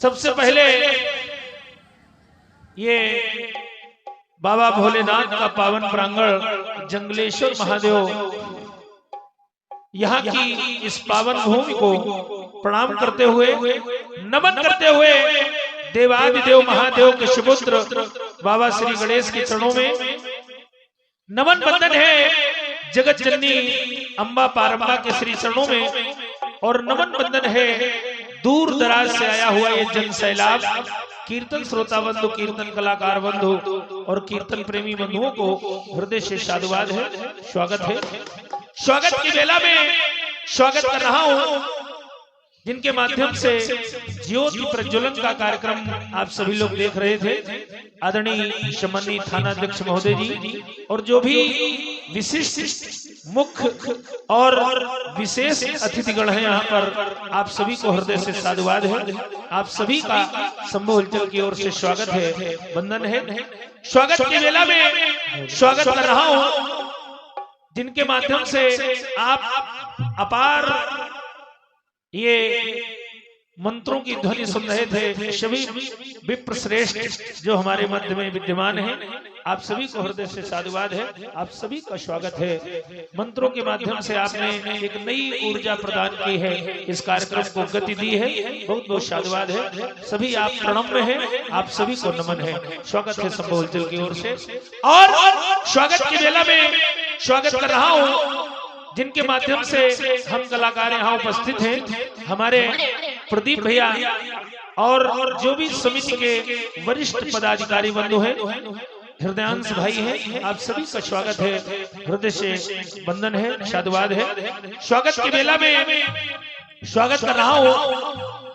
सबसे पहले ये बाबा भोलेनाथ का पावन प्रांगण जंगलेश्वर महादेव यहाँ की इस पावन भूमि को प्रणाम करते हुए नमन करते हुए देवादिदेव महादेव के सुपुत्र बाबा श्री गणेश के चरणों में नमन बंदन है। जगत जननी अम्बा पारंबा के श्री चरणों में और नमन बंदन है दूर दराज से आया हुआ ये जन सैलाब कीर्तन श्रोता बंधु, कीर्तन कलाकार बंधु और कीर्तन प्रेमी बंधुओं को हृदय से साधुवाद है, स्वागत है। स्वागत की बेला में स्वागत कर रहा हूं जिनके माध्यम से ज्योति प्रज्वलन का कार्यक्रम आप सभी लोग देख रहे थे। आदरणीय सम्मानीय थानाध्यक्ष महोदय जी और जो भी विशिष्ट मुख्य और विशेष अतिथिगण हैं यहाँ पर, आप सभी को हृदय से साधुवाद है। आप सभी का शंभु हलचल की ओर से स्वागत है, वंदन है। स्वागत की बेला में स्वागत कर रहा हूँ जिनके माध्यम से आप अपार ये मंत्रों की ध्वनि सुन रहे थे। सभी विप्र श्रेष्ठ जो हमारे मध्य में विद्यमान हैं, आप सभी को हृदय से साधुवाद है, आप सभी का स्वागत है। मंत्रों के माध्यम से आपने एक नई ऊर्जा प्रदान की है, इस कार्यक्रम को गति दी है, बहुत बहुत साधुवाद है। सभी आप प्रणम में हैं, आप सभी को नमन है, स्वागत है शंभु हलचल की ओर से। और स्वागत की बेला में स्वागत कर रहा हूँ जिनके माध्यम से हम कलाकार यहाँ उपस्थित हैं, हमारे प्रदीप भैया और जो भी समिति के वरिष्ठ पदाधिकारी बंधु हैं, हृदयांश भाई हैं, आप सभी का स्वागत है, हृदय से वंदन है, साधुवाद है। स्वागत की बेला में स्वागत कर रहा हूँ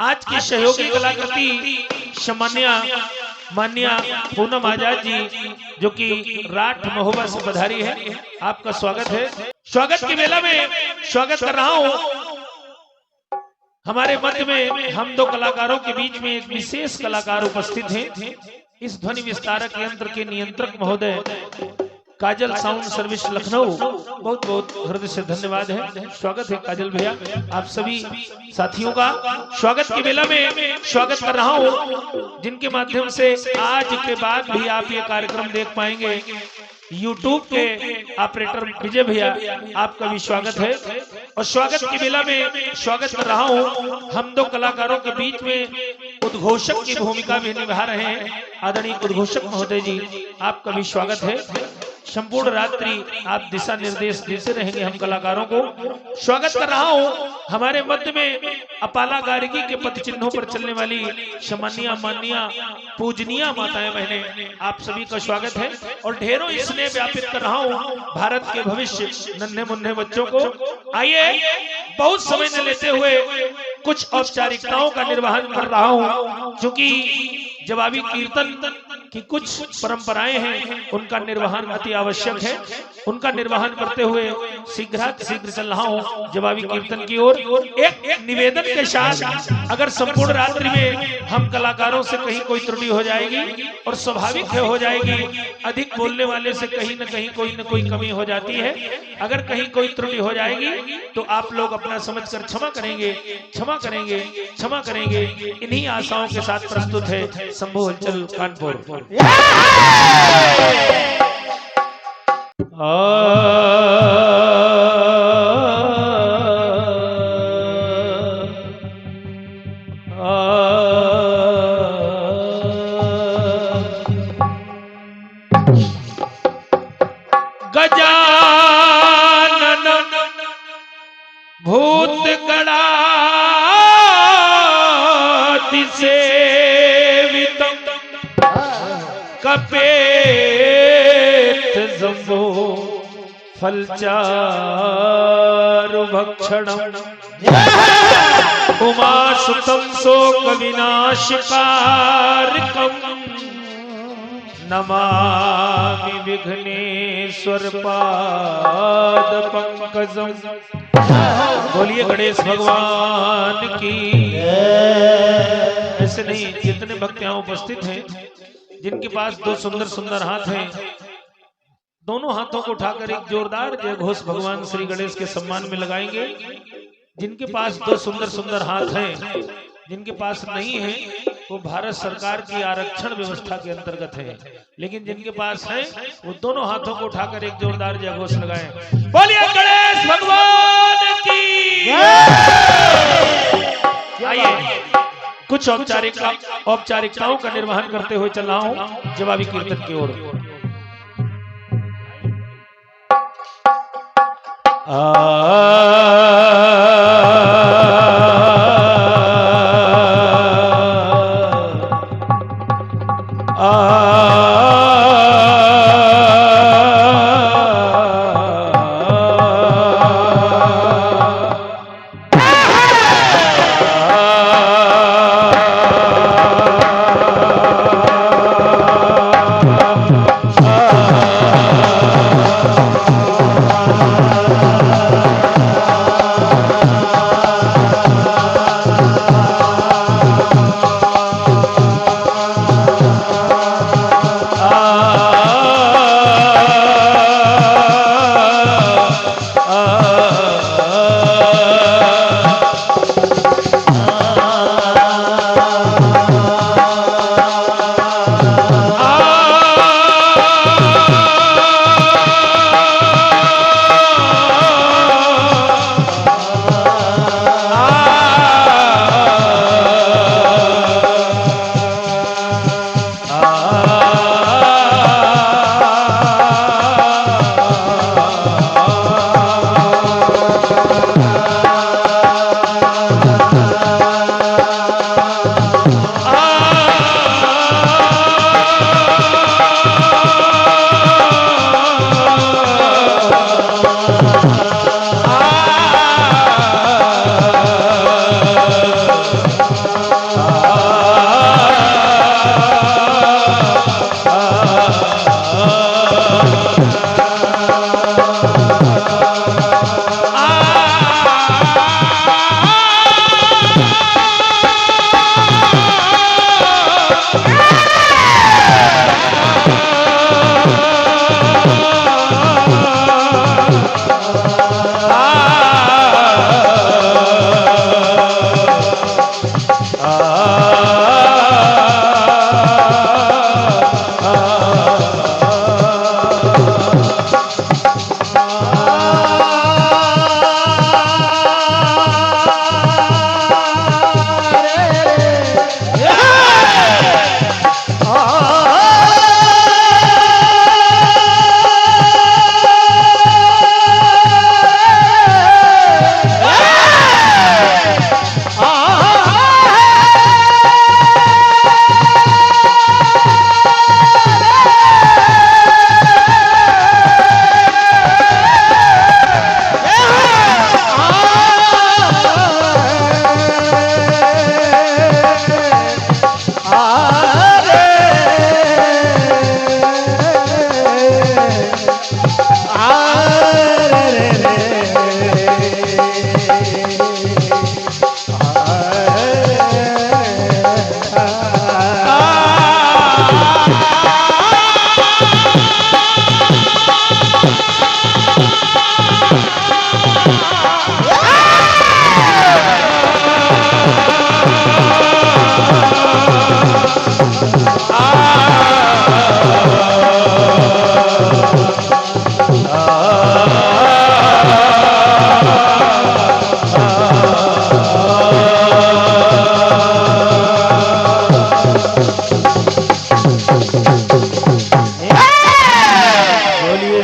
आज की सहयोगी कलाकृति सम्मान्या माननीय पूनम आजाद जी जो कि राठ महोबा से पधारी है, आपका स्वागत है। स्वागत की बेला में स्वागत कर रहा हूँ हमारे मध्य में हम दो कलाकारों के बीच में एक विशेष कलाकार उपस्थित हैं। इस ध्वनि विस्तारक यंत्र के नियंत्रक महोदय काजल साउंड सर्विस लखनऊ, बहुत बहुत हृदय से धन्यवाद है, स्वागत है काजल भैया। आप सभी साथियों का स्वागत की बेला में स्वागत कर रहा हूं जिनके माध्यम से आज के बाद भी आप ये कार्यक्रम देख पाएंगे। YouTube के ऑपरेटर विजय भैया, आपका भी स्वागत है। और स्वागत की बेला में स्वागत कर रहा हूं हम दो कलाकारों के बीच में उद्घोषक की भूमिका भी निभा रहे हैं आदरणीय उद्घोषक महोदय जी, आपका भी स्वागत है। संपूर्ण रात्रि आप दिशा निर्देश देते रहेंगे हम कलाकारों को। स्वागत कर रहा हूं हमारे मध्य में अपाला गार्गी के पद चिन्हों पर चलने वाली सम्मानीय माननीय पूजनीय माताएं बहनें, आप सभी का स्वागत है। और ढेरों स्नेह व्यापित कर रहा हूं भारत के भविष्य नन्हे मुन्ने बच्चों को। आइए बहुत समय न लेते हुए कुछ औपचारिकताओं का निर्वहन कर रहा हूं, क्योंकि जवाबी कीर्तन की कुछ परंपराएं हैं, उनका निर्वहन अति आवश्यक है। उनका निर्वहन करते हुए शीघ्र चल रहा हूं जवाबी कीर्तन की ओर। एक निवेदन के साथ, अगर संपूर्ण रात्रि में हम कलाकारों से कहीं कोई त्रुटि हो जाएगी और स्वाभाविक है हो जाएगी, अधिक बोलने वाले से कहीं न कहीं कोई न कोई कमी हो जाती है, अगर कहीं कोई त्रुटि हो जाएगी तो आप लोग अपना समझकर क्षमा करेंगे, क्षमा करेंगे, क्षमा करेंगे। इन्हीं आशाओं के साथ प्रस्तुत है शंभु हलचल कानपुर। गजानन भूत गणाति सेवितं कपेत जम्बो फलचारु भक्षणम् उमासुतं शोक विनाशकारकम् नमामि विघ्नेश्वर पाद पंकजम। बोलिए गणेश भगवान की। ऐसे नहीं, जितने भक्त यहाँ उपस्थित हैं जिनके पास दो सुंदर सुंदर हाथ हैं, दोनों हाथों को उठाकर एक जोरदार जय घोष भगवान श्री गणेश के सम्मान में लगाएंगे। जिनके पास दो सुंदर सुंदर हाथ हैं, जिनके पास नहीं है वो भारत सरकार की आरक्षण व्यवस्था के अंतर्गत है, लेकिन जिनके पास है वो दोनों हाथों को उठाकर एक जोरदार जयघोष लगाएं। बोलिए गणेश भगवान की। आइए कुछ औपचारिकताओं का निर्वहन करते हुए चल रहा हूं जवाबी कीर्तन की ओर।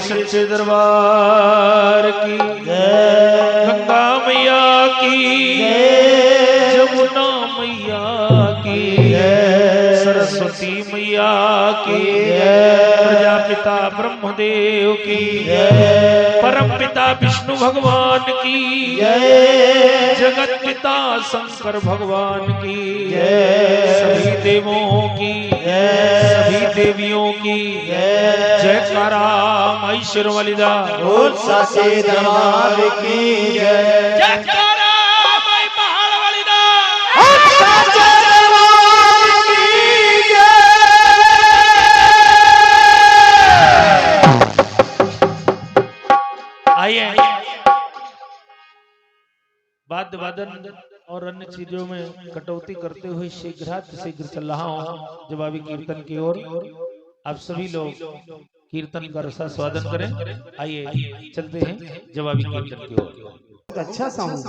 सच्चे दरबार की जय, गंगा मैया की जय, जमुना मैया की जय, सरस्वती मैया की जय, प्रजापिता ब्रह्मदेव की जय, परम पिता विष्णु भगवान की जय, जगत पिता शंकर भगवान की जय, सभी देवों की जय, सभी देवियों की जय, जयकारा ईश्वर वालिदा बोल साचे दरबार की जय, जयकारा माई पहाड़ वालिदा साचे दरबार की जय। आइए वाद्य वादन और अन्य चीजों में कटौती करते हुए शीघ्र चल रहा हूँ जवाबी कीर्तन की ओर। आप सभी लोग कीर्तन का रसास्वादन करें। आइए चलते हैं जवाबी कीर्तन की ओर। अच्छा साउंड।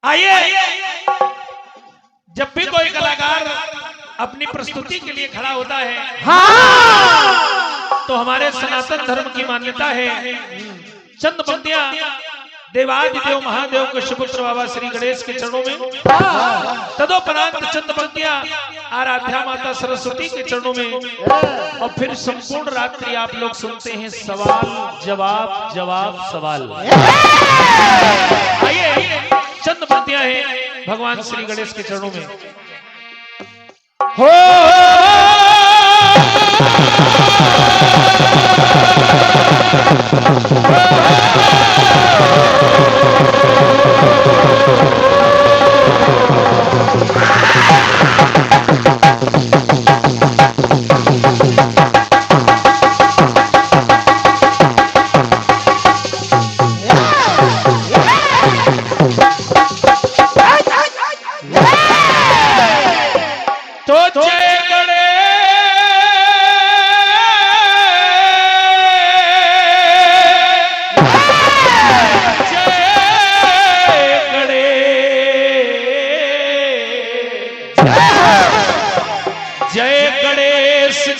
आइए, जब भी कोई कलाकार अपनी प्रस्तुति के लिए खड़ा होता है तो हमारे सनातन धर्म की मान्यता है चंद पंक्तियां देवादिदेव महादेव के सुपुत्र बाबा श्री गणेश के चरणों में, तदोपरांत चंद पंक्तियां आराध्या माता सरस्वती के चरणों में, और फिर संपूर्ण रात्रि आप लोग सुनते हैं सवाल जवाब जवाब सवाल। आइए चंद पंक्तियां हैं भगवान श्री गणेश के चरणों में। हो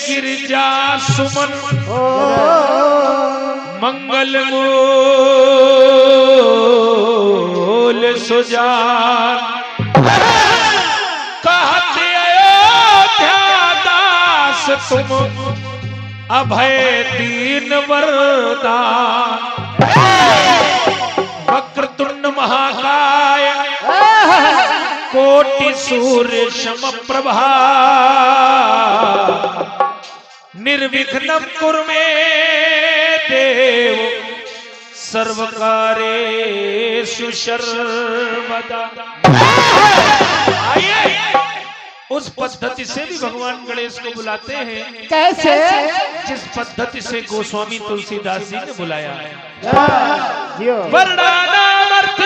गिरिजा सुमन मंगल मूल सुजान कहते अयोध्या दास तुम अभय दीन वरदान। वक्रतुंड महाकाय कोटि सूर्य समप्रभा निर्विघ्नं कुरु मे देव सर्वकार्येषु सर्वदा। आइए उस पद्धति से भी भगवान गणेश को बुलाते हैं। कैसे? जिस पद्धति से गोस्वामी तुलसीदास जी ने बुलाया है। वर्णानामर्थ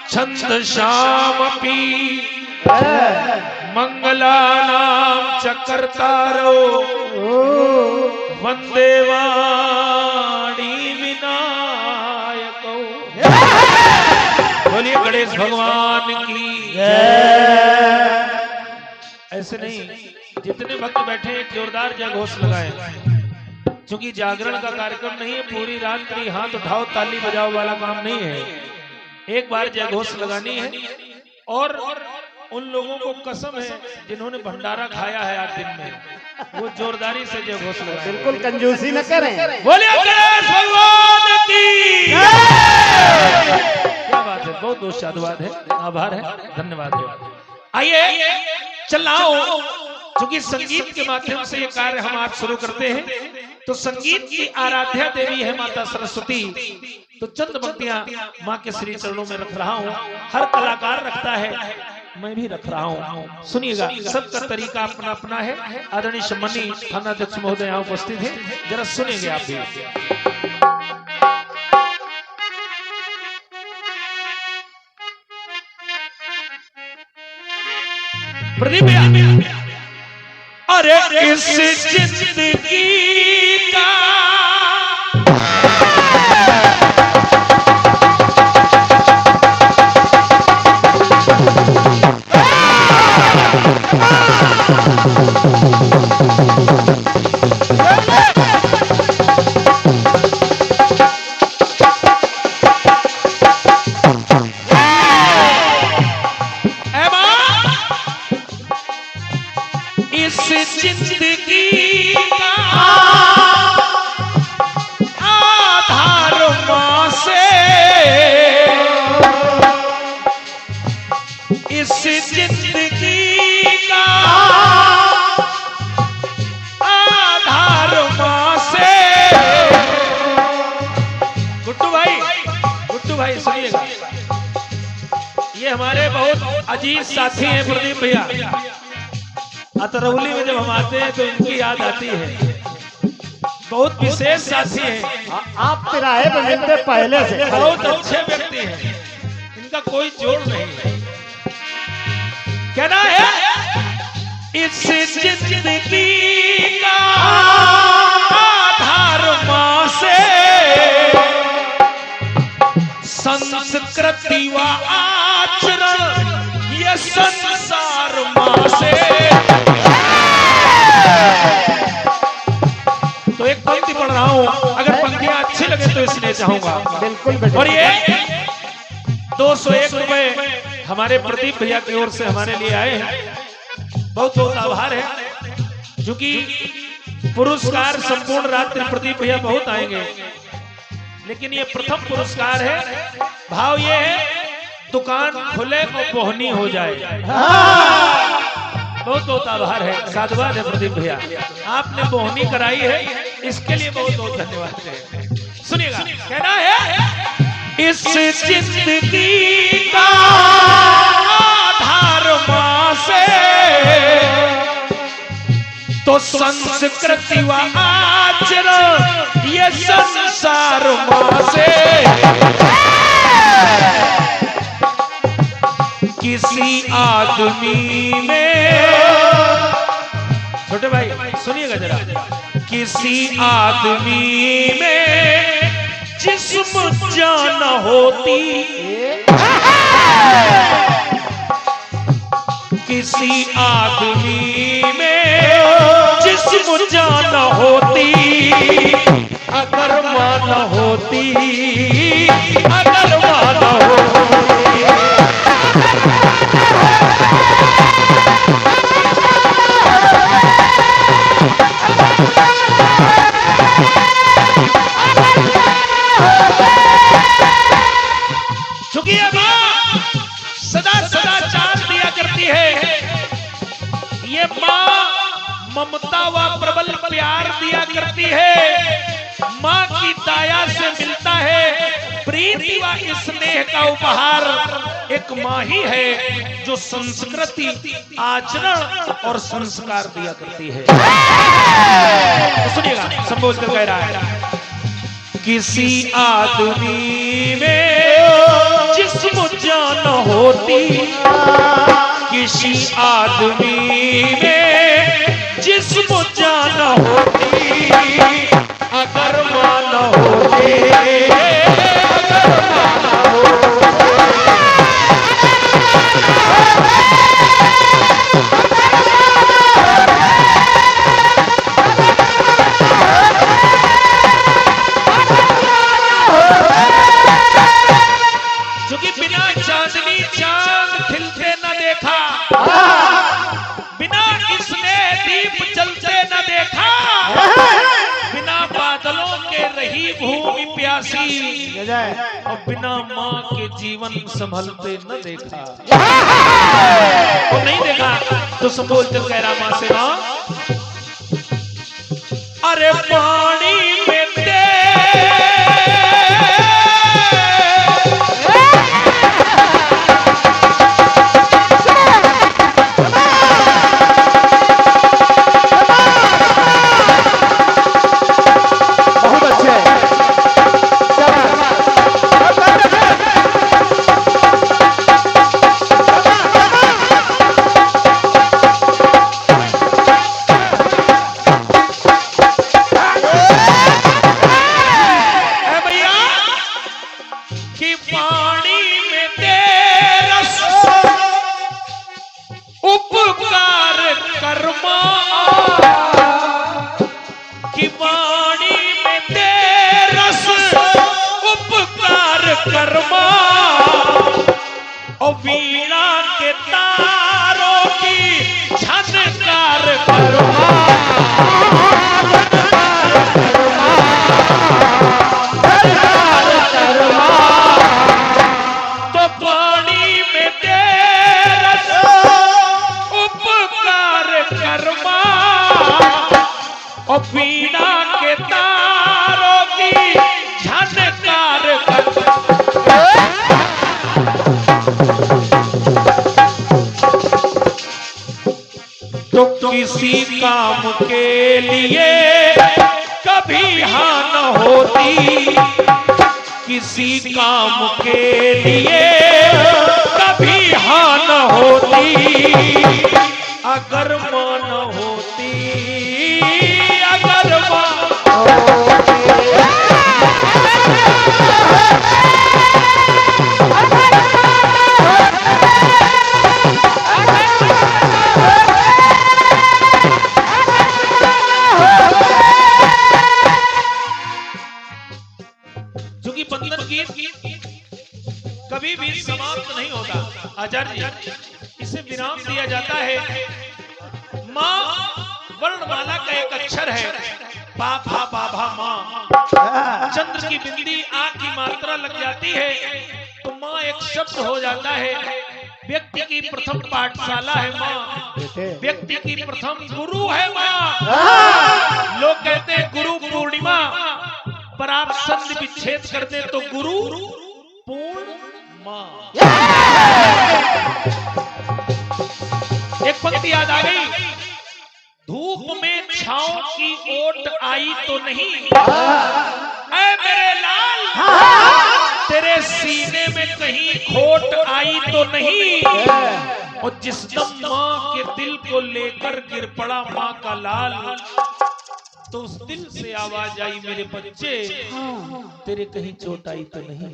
छंद श्यामपि मंगलानाम चकर्तारो वंदे वाणी विनायको। बोलिए गणेश भगवान की जय। ऐसे नहीं, जितने भक्त बैठे एक जोरदार जय घोष लगाए, क्योंकि जागरण का कार्यक्रम नहीं है। पूरी रात्रि हाथ उठाओ ताली बजाओ वाला काम नहीं है। एक बार जय घोष लगानी है। और उन लोगों को कसम है जिन्होंने भंडारा खाया है आज दिन में, वो जोरदारी से जय घोष लगाए। बिल्कुल कंजूसी न करें। बोलिए गणेश भगवान की। क्या बात है, बहुत बहुत साधुवाद है, आभार है, धन्यवाद है। आइए चलाओ, क्योंकि संगीत के माध्यम से ये कार्य हम आज शुरू करते हैं। तो संगीत की आराध्या देवी है माता सरस्वती। तो चंद पंक्तियां माँ के श्री चरणों में रख रहा हूँ। हर कलाकार रखता है, मैं भी रख रहा हूँ। सुनिएगा, सबका तरीका अपना अपना है। आदरणीय सम्मानीय थानाध्यक्ष महोदय यहाँ उपस्थित है, जरा सुनेंगे आप भी। प्रदीप अरे इस जिंदगी का इस जिंदगी का ये हमारे बहुत अजीज साथी हैं प्रदीप भैया। अतरौली में जब हम आते हैं तो इनकी याद आती है। बहुत विशेष साथी हैं। आप तिराहे पे मिलते पहले से। बहुत अच्छे व्यक्ति हैं, इनका कोई जोड़ नहीं है। कहना है इस जिंदगी का आधार माँ से, संस्कृति व आचरण ये संसार माँ से। तो एक पंक्ति पढ़ रहा हूं, अगर पंक्तियां अच्छी लगे तो इसलिए चाहूंगा। बिल्कुल। और ये 201 रुपए हमारे प्रदीप भैया की ओर से हमारे लिए आए हैं। बहुत बहुत आभार है। क्योंकि पुरस्कार संपूर्ण रात्रि प्रदीप भैया बहुत आएंगे, लेकिन ये प्रथम पुरस्कार है। भाव ये है दुकान खुले और बोहनी हो जाए। बहुत बहुत आभार है, साधुवाद है प्रदीप भैया, आपने बोहनी कराई है, इसके लिए बहुत बहुत धन्यवाद है। सुनिएगा, कहना है इस जिंदगी का आधार माँ से, तो संस्कृति व आचरण ये संसार माँ से। किसी आदमी में, छोटे भाई सुनिएगा जरा, किसी आदमी में जिस्म जान होती, किसी आदमी में जिस्म जान होती, अगर मान होती, अगर मान होती। चूंकि ये माँ सदा सदा चाल दिया करती है, ये माँ ममता व प्रबल प्यार दिया करती है। माँ की दया से मिलता है प्रीति व स्नेह का उपहार एक माँ ही है, जो संस्कृति, आचरण और संस्कार दिया करती है। तो सुनिएगा, संबोध कर कह रहा है, किसी आदमी में जिस्म जान होती, किसी आदमी में जिस्म जान होती, अगर मान होती, अगर मान होती। क्योंकि बिना चांदनी चांद खिलते न देखा, बिना इसने दीप जलते न देखा, बिना बादलों के रही भूमि प्यासी, और बिना माँ के जीवन संभलते न देखा। और नहीं देखा तो संबोध कर कह रहा माँ से, माँ अरे पानी में वीणा के तारों की झनकार करमा, तो पानी में तेरा उपकार करमा, और वीणा के तारों की झनकार करमा। तो किसी काम के लिए कभी हाँ न होती, किसी काम के लिए कभी हाँ न होती, अगर मां न होती, अगर मां कभी भी समाप्त नहीं होता। आचार्य जी, इसे विराम दिया जाता है। मां वर्णमाला का एक अक्षर है, पा फा बा भा मां। चंद्र की बिंदी आ की मात्रा लग जाती है तो मां एक शब्द हो जाता है। व्यक्ति की प्रथम पाठशाला है मां, व्यक्ति की प्रथम गुरु है मां। लोग कहते हैं गुरु पूर्णिमा, पर आप संधि विच्छेद कर दे तो गुरु पूर्ण मां। एक पंक्ति याद आ गई, धूप में छांव की ओट आई तो नहीं, ऐ मेरे लाल तेरे सीने में कहीं खोट आई तो नहीं। और जिस दम मां के दिल को लेकर गिर पड़ा मां का लाल, तो उस दिल से आवाज आई मेरे बच्चे तेरे कहीं चोट आई तो नहीं।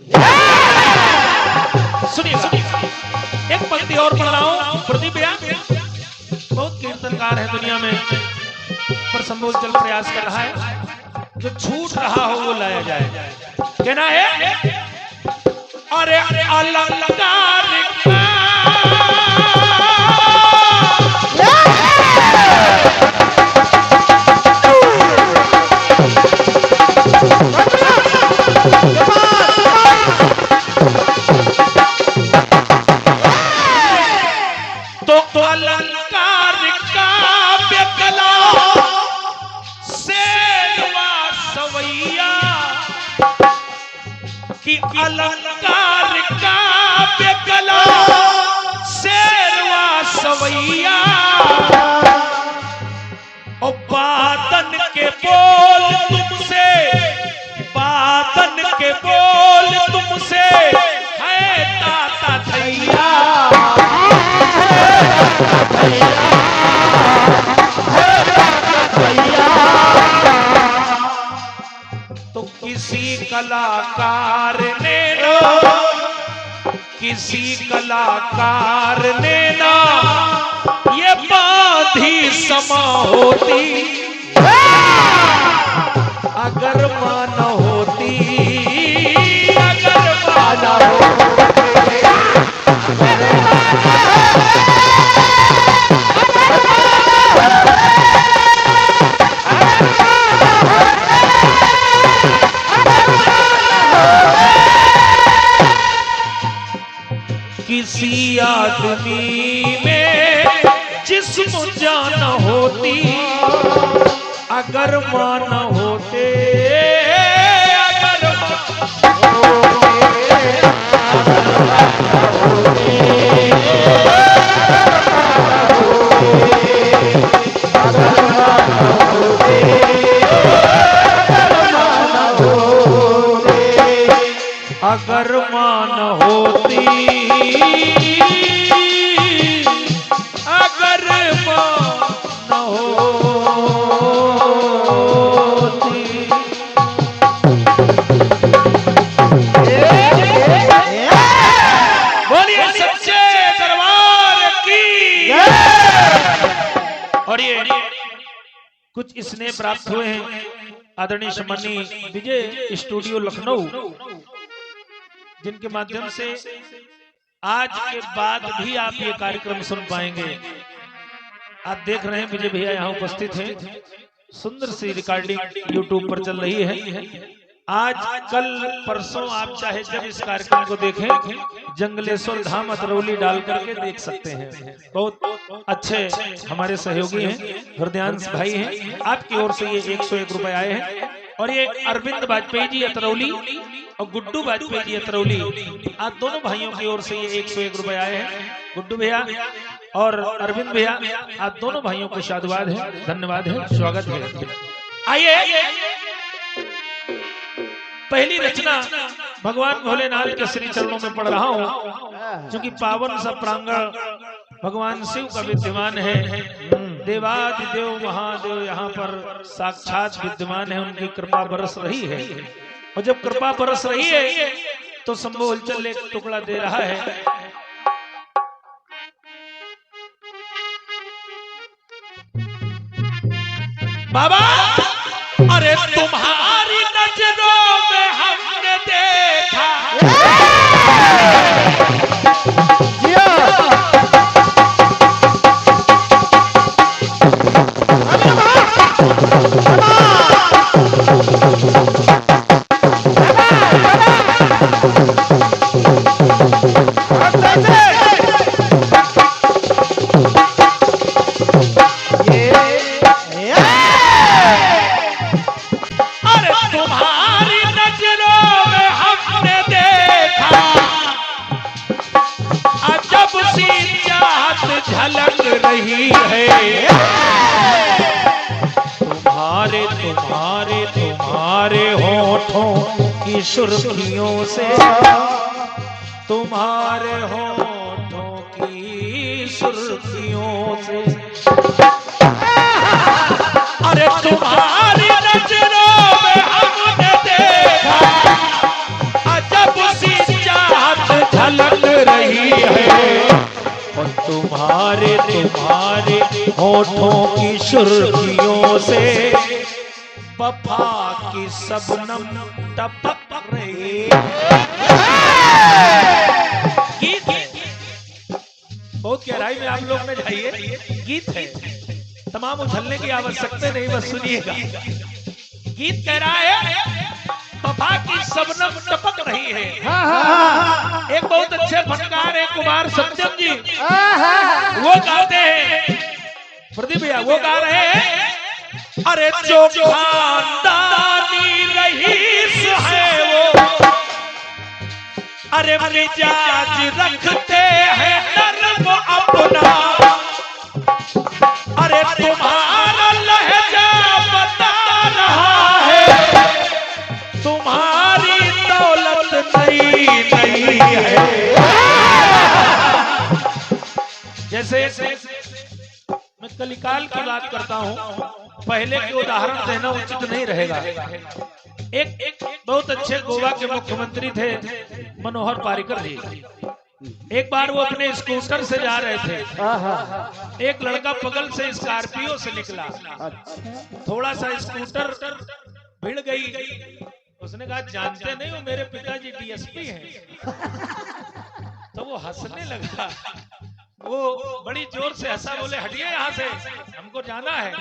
सुनिए सुनिए, एक पंक्ति और पढ़ रहा हूं। प्रदीप भैया बहुत कीर्तनकार है दुनिया में, पर संभव जल प्रयास कर रहा है, जो छूट रहा हो वो लाया जाए। कहना है अरे अरे अलंकार तो अलंकार काव्य कला सेवा सवैया कि अलंकार काव्य कला सेवा सवैया। और बादन के बोल तुमसे, बादन के बोल तुमसे है ताता थैया। तो किसी कलाकार ने ना, किसी कलाकार ने ना ये बांधी समा होती, अगर मां न होती, अगर मां न होती। किसी आदमी में जिस्म जान होती, अगर मां न होते, अगर अगर मां न होती, अगर मां न होती। बोलिए सच्चे दरबार की। और ये कुछ स्नेह प्राप्त हुए हैं आदरणीय सम्मानी विजय स्टूडियो लखनऊ, जिनके माध्यम से आज के बाद भी आप ये कार्यक्रम सुन पाएंगे। आप देख रहे हैं विजय भैया यहाँ उपस्थित हैं, सुंदर सी रिकॉर्डिंग यूट्यूब पर चल रही है। आज कल परसों आप चाहे जब इस कार्यक्रम को देखें, जंगलेश्वर धाम अतरौली डाल करके देख सकते हैं। बहुत अच्छे हमारे सहयोगी हैं, हृदयांश भाई हैं, आपकी ओर से ये 101 रुपए आए हैं। और ये अरविंद वाजपेयी जी अतरौली और गुड्डू वाजपेयी जी अतरौली, आप दोनों भाइयों की ओर से ये 101 रुपए आए हैं। गुड्डू भैया और अरविंद भैया, आप दोनों भाइयों को साधुवाद है, धन्यवाद है, स्वागत है। आइए पहली रचना भगवान भोलेनाथ के श्री चरणों में पढ़ रहा हूँ, क्योंकि पावन सा प्रांगण भगवान शिव का विद्यमान है। देवादिदेव महादेव यहाँ पर साक्षात विद्यमान है, उनकी कृपा बरस रही है। और जब कृपा बरस रही है तो शंभू हलचल एक टुकड़ा दे रहा है। बाबा अरे तुम्हारी नजरों में हमने देखा झलक रही है। तुम्हारे तुम्हारे तुम्हारे होठों की सुर्खियों से, तुम्हारे होठों की सुर्खियों से, अरे तुम्हारी नजरों में हमने देखा अजब सी चाहत झलक रही है। और तुम्हारे तुम्हारे होठों की सुर्खियों से वफा की शबनम टपक रही है। गीत है, बहुत गहराई में आप लोग में जाइए, गीत है, तमाम उछलने की आवश्यकता नहीं, बस सुनिएगा। गीत कह रहा है वफा की शबनम टपक रही है। एक बहुत अच्छे फनकार है कुमार सत्यम जी, वो गाते हैं, प्रदीप भैया वो गा रहे हैं, अरे जो खानदानी रईस है वो, अरे मिजाज रखते हैं नर्म अपना, अरे तुम्हारा लहजा बता रहा है, तुम्हारी दौलत नई नई है। जैसे मैं कलिकाल की बात करता हूँ, पहले के उदाहरण देना उचित नहीं रहेगा। एक बहुत अच्छे गोवा के मुख्यमंत्री थे मनोहर पारिकर जी। एक बार वो अपने स्कूटर से जा रहे थे, एक लड़का बगल से स्कॉर्पियो से निकला, थोड़ा सा स्कूटर भिड़ गई। उसने कहा जानते नहीं हो मेरे पिताजी डीएसपी हैं। तो वो हंसने लगा, वो बड़ी जोर से हंसा, बोले हटिए यहाँ से, हमको जाना है।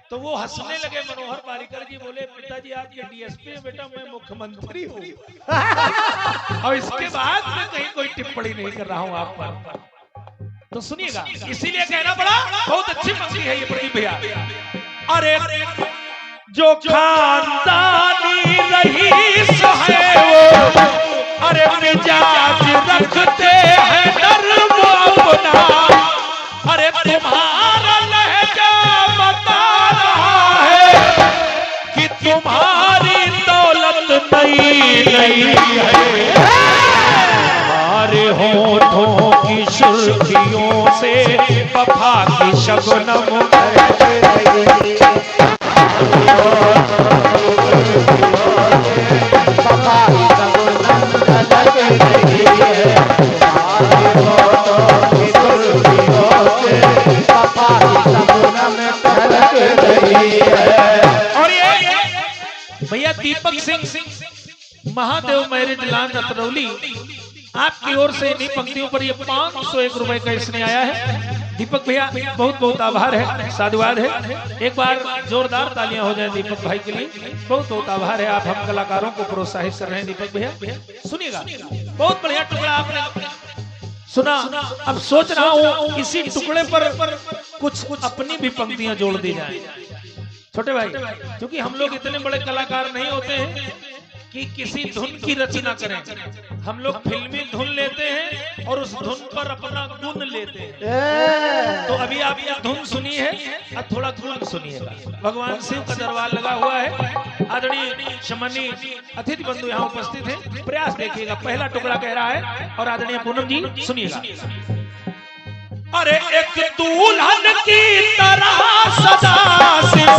तो वो हंसने लगे मनोहर पारिकर जी, बोले पिताजी आपके डीएसपी है बेटा, मैं मुख्यमंत्री हूँ। और इसके बाद मैं कहीं कोई टिप्पणी नहीं कर रहा हूँ आप पर, तो सुनिएगा। इसीलिए कहना पड़ा, बहुत अच्छी पंक्ति है ये प्रदीप भैया। अरे जो खानदानी रईस है वो, अरे मिजाज रखते हैं नर्म अपना, अरे तुम्हारा लहजा बता रहा है कि तुम्हारी दौलत नई नई है। तुम्हारे होठों की सुर्खियों से वफा की शबनम भैया दीपक सिंह महादेव मैरिज लॉन अतरौली, आपकी ओर से इन्हीं पंक्तियों पर ये 501 रुपए का इसने आया है। दीपक भैया बहुत बहुत आभार है, साधुवाद है। एक बार जोरदार तालियां हो जाए दीपक भाई के लिए, बहुत बहुत आभार है। आप हम कलाकारों को प्रोत्साहित कर रहे हैं दीपक भैया। सुनिएगा, बहुत बढ़िया टुकड़ा आपने सुना। अब सोच रहा हूँ इसी टुकड़े पर कुछ अपनी भी पंक्तियां जोड़ दी जाए। छोटे भाई, क्योंकि हम लोग इतने बड़े कलाकार नहीं होते हैं कि किसी धुन की रचना करें। हम लोग फिल्मी धुन लेते हैं और उस धुन पर अपना गुण लेते हैं। तो अभी आप ये धुन सुनी है, अब थोड़ा गुण सुनिएगा। भगवान शिव का दरबार लगा हुआ है। आदरणीय सम्मानीय अतिथि बंधु यहाँ उपस्थित हैं। प्रयास देखिएगा, पहला टुकड़ा कह रहा है और आदरणीय पूनम जी सुनिएगा। अरे एक दुल्हन की तरह सदा शिव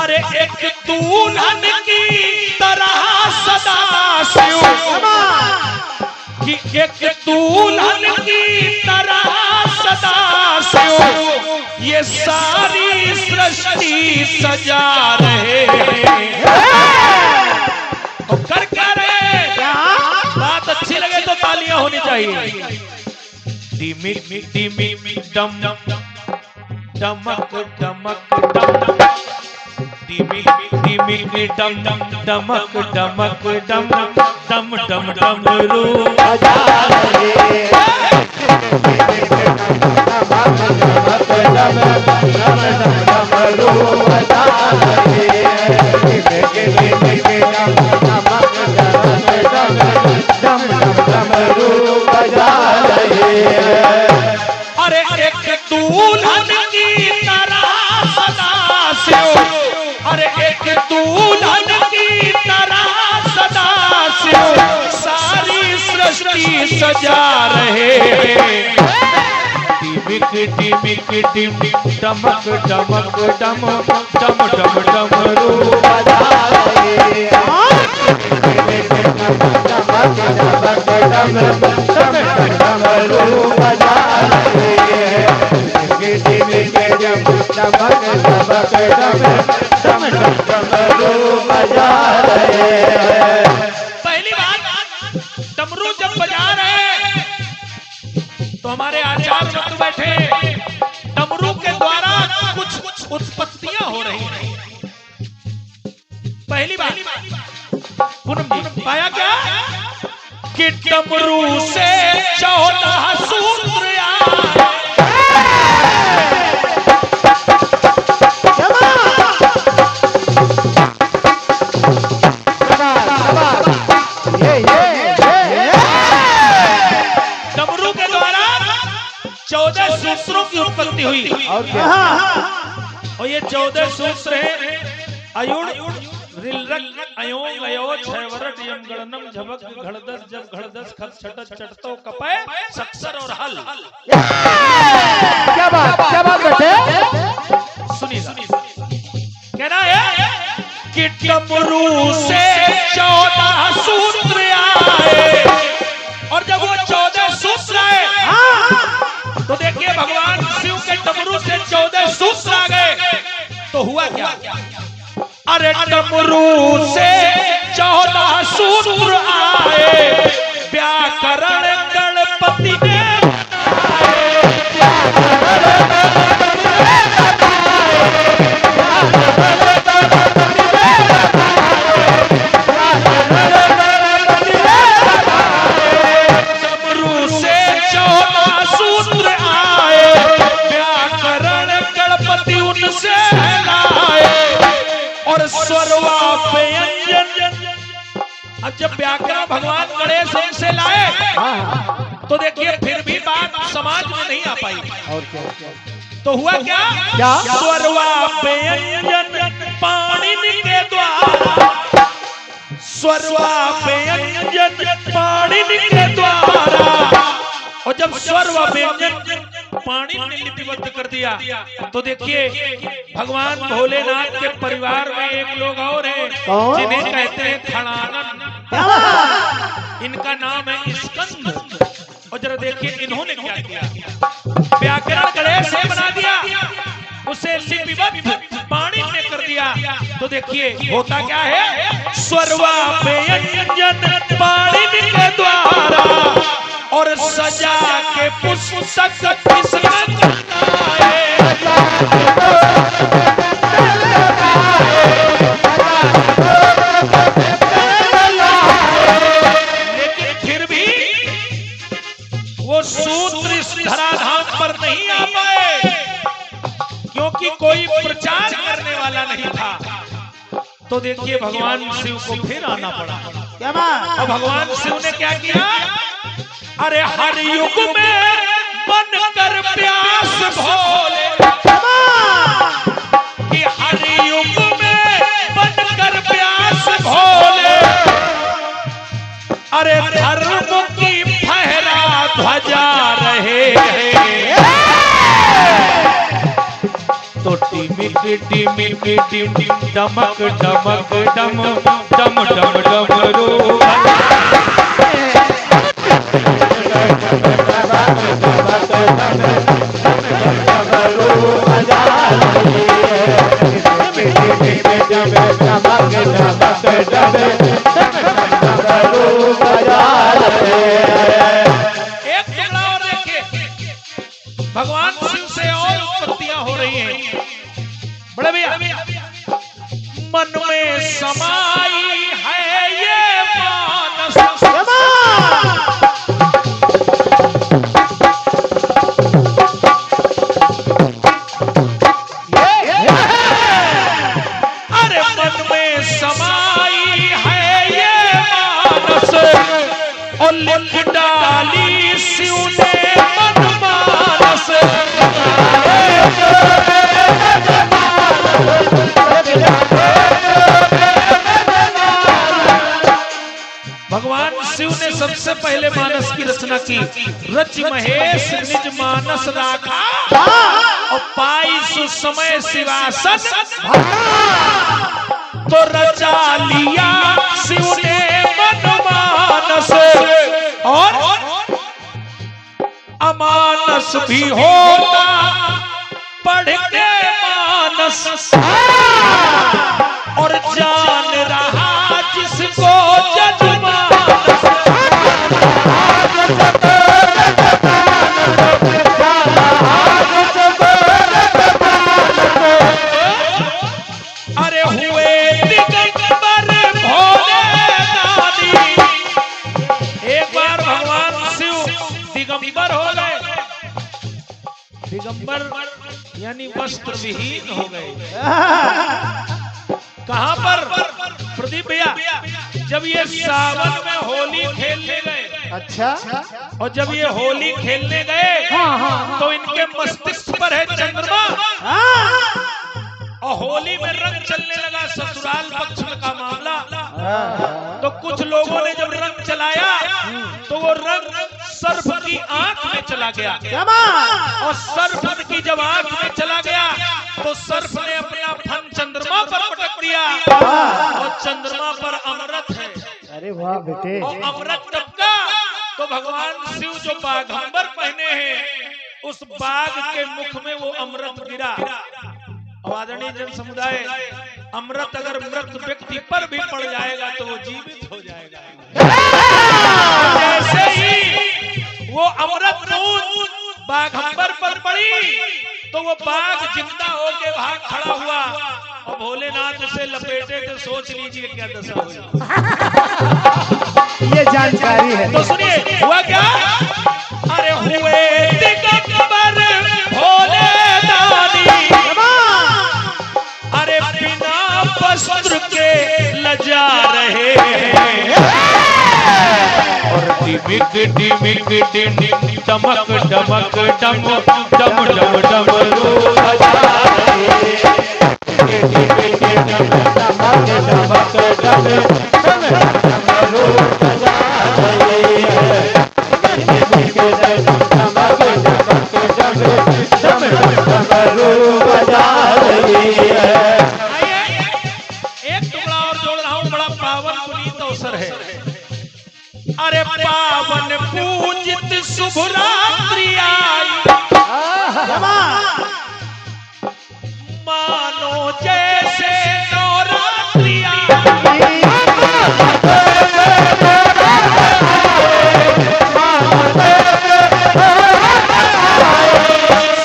अरे एक दुल्हन की तरह सदा शिव कि एक दुल्हन की तरह सदा शिव ये सारी सृष्टि सजा रहे और कर क्या रहे। बात अच्छी लगे तो तालियां होनी चाहिए। डिमिक डिमिक डम डमक डमक डम डिमिक डिमिक डम डमक डमक डम डम डम डम रू बजा रहे डम डम डम रू बजा रहे डम डम रू बजा रहे। अरे एक दुल्हन की तरह सदा शिव अरे एक दुल्हन की तरह सदा शिव सारी सृष्टि सजा रहे। डिमिक डिमिक डिमिक डमक डमक डम डम डम डम रू बजा रहे डम डम रू बजा रहे डिमिक डिमिक डमक डमक डम पहली बात, डमरू जब बजा रहे तो हमारे आचार्य बंधु बैठे, डमरू के द्वारा कुछ उत्पत्तियां हो रही हैं। पहली बात पूनम जी पाया क्या कि डमरू से 14 सूत्र आए। डमरू के द्वारा 14 सूत्रों की उत्पत्ति हुई और ये 14 सूत्र हैं अयुण रिलरक अयों अयो छैवरट यम गणनम झबक घड़दस जब घड़दस खत छटत चटतो कपय सक्सर और हल। क्या बात बेटे सुनिए कहना है कि डमरू से 14 सूत्र आए और जब वो 14 सूत्र आए तो देखिए भगवान शिव के डमरू से 14 सूत्र आ गए तो हुआ क्या। अरे डमरू से 14 सूत्र आए व्याकरण गणपति ने जब व्याकरण भगवान गणेश उनसे लाए तो देखिए फिर भी बात समाज में नहीं आ पाई। तो हुआ क्या स्वरवा व्यंजन पाणिनि के द्वारा स्वरवा व्यंजन पाणिनि के द्वारा और जब स्वर व व्यंजन पाणिनि ने लिपिबद्ध कर दिया तो देखिए भगवान भोलेनाथ के परिवार में एक लोग और हैं जिन्हें कहते हैं खड़ानन। इनका नाम है स्कंद। और जरा देखिए इन्होंने क्या किया, व्याकरण गणेश ने बना दिया, उसे लिपिबद्ध पाणिनि ने कर दिया। तो देखिए होता क्या है स्वरवा व्यंजन पाणिनि के द्वारा और सजा के पुस्तक वो सूत्र इस धराधाम पर नहीं आ पाए क्योंकि कोई प्रचार करने वाला नहीं था। तो देखिए भगवान शिव को फिर आना पड़ा। क्या बात? और भगवान शिव ने क्या किया? अरे हर युग में बनकर प्यास भोले, कि हर युग में बनकर प्यास भोले, अरे धर्म की फहरा ध्वजा रहे। तो टिमिक टिमिक टिम टिम डमक डमक डम डम डम डमरू, भगवान शिव से और उत्पत्तियां हो रही हैं। बड़े भैया मन में समाई है ये मानस, अरे मन में समाई है ये मानस, और लिख डाली शिव ने मन मानस। भगवान शिव ने सबसे पहले मानस की रचना की। रच महेश निज मानस राखा, और पाई सुसमय शिवासन, तो रचा लिया शिव ने मन मानस। और अमानस भी होता पढ़ के मानस, और जान रहा जिसको जजमानस। अरे हुए दिगंबर भोले दानी, एक बार भगवान शिव दिगंबर हो गए। दिगंबर यानी वस्त्र विहीन हो गए। कहां पर? प्रदीप भैया, जब ये सावन में होली खेलने गए। अच्छा। और जब ये होली खेलने गए तो इनके मस्तिष्क पर है चंद्रमा, और होली में रंग चलने लगा। ससुराल पक्ष का मामला। तो कुछ लोगों ने जब रंग चलाया तो वो रंग सर्प की आंख में चला गया, और सर्प की जब आंख में चला गया तो सर्प ने अपना फन चंद्रमा पर पटक दिया, और चंद्रमा पर अमृत है। अरे वाह बेटे। और अमृत टपका तो भगवान शिव जो बाघंबर पहने हैं उस बाघ के मुख में वो अमृत गिरा। आदरणीय जन समुदाय, अमृत अगर मृत व्यक्ति पर भी पड़ जाएगा तो वो जीवित हो जाएगा। जैसे ही वो अमृत बूंद बाघंबर पर पड़ी तो वो बाघ जिंदा होके वहां खड़ा हुआ, और भोलेनाथ उसे लपेटे तो सोच लीजिए क्या दशा हुई। ये जानकारी है। तो सुनिए हुआ क्या? अरे हुए दिगंबर भोले दानी, अरे बिना वस्त्र के लजा रहे, और डिमिक डिमिक डिम डमक डमक डम डम डम डमरू बजा रहे। अरे पावन पूजित शुभ रात्रि आई, मानो जैसे नवरात्रि आई।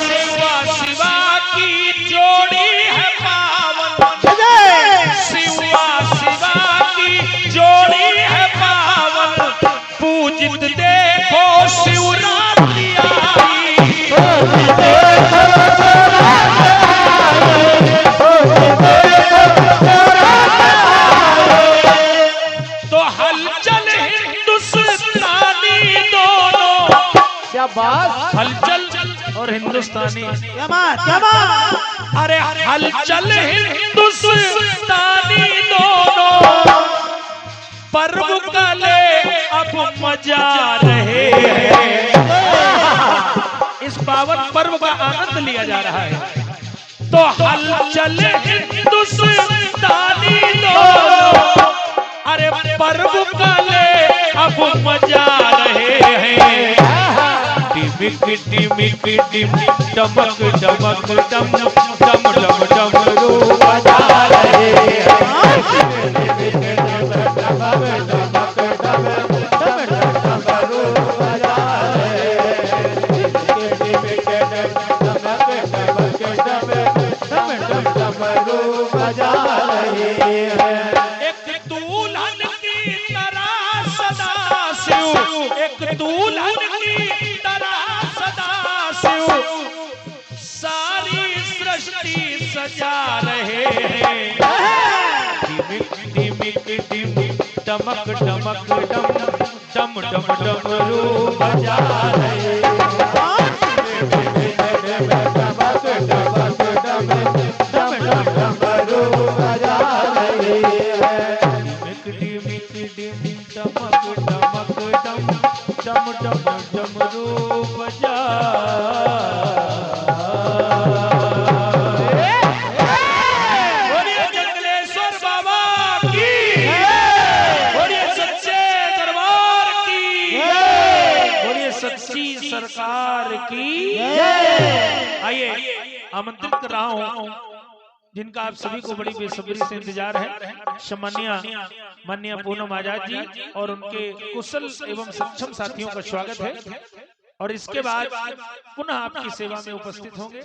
शिवा शिवा की जोड़ी है पावन, शिवा शिवा की जोड़ी है पावन, पूजित देखो शिवरात्रि। शाबाश। हलचल और हिंदुस्तानी। क्या बात, क्या बात। अरे हलचल हिंदुस्तानी दोनों पर्व का ले अब मजा रहे हैं। इस पावन पर्व का आनंद लिया जा रहा है। तो हलचल हिंदुस्तानी दोनों अरे पर्व का ले अब मजा रहे हैं। डिमिक डिमिक डिम डमक डमक डम डम डम डमरू बजा रहे हैं। एक दुल्हन की तरह सदा शिव, एक दुल्हन की तरह सदा शिव सारी सृष्टि सजा रहे हैं। डिमिक डिमिक डिम डमक डमक डम डम डम डमरू बजा रहे हैं। डम डम डमरू बजा। बोलिए जंगलेश्वर बाबा की, बोलिए सच्चे दरबार की, बोलिए सच्ची सरकार की। आइए आमंत्रित कर रहा हूँ जिनका आप सभी को बड़ी बेसब्री से इंतजार है, सम्मानीय माननीय पूनम आजाद जी और उनके कुशल एवं सक्षम साथियों का स्वागत है। और इसके बाद पुनः आपकी सेवा में उपस्थित होंगे